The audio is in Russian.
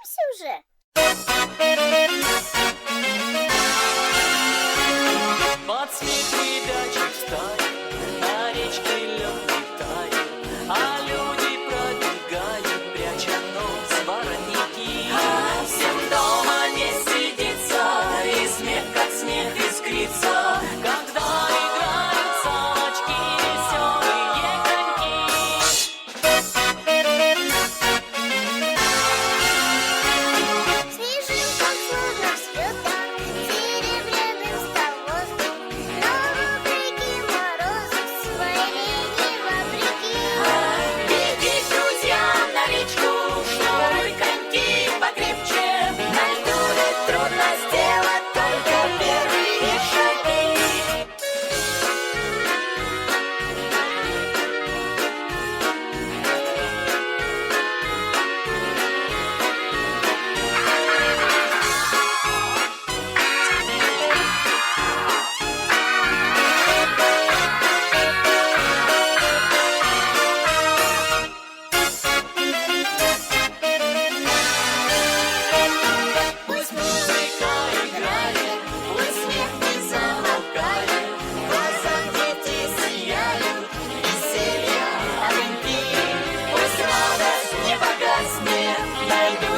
Собираемся уже? Под смех ребячий встань, на речке лед тает, а люди пробегают, пряча нос в воротники. Всем дома не сидится, и смех как смех искрится, когда играют салочки веселые коньки. Снежинкам словно взлетом, серебряным стал воздух, но вопреки морозу своей вопреки. Беги к друзьям на речку, шнуруй коньки покрепче. На льду ведь трудно сделать только первые шаги. Пусть музыка играет, пусть смех не замолкает, в глазах дети сияют, веселья огоньки. Пусть радость не погаснет, на льду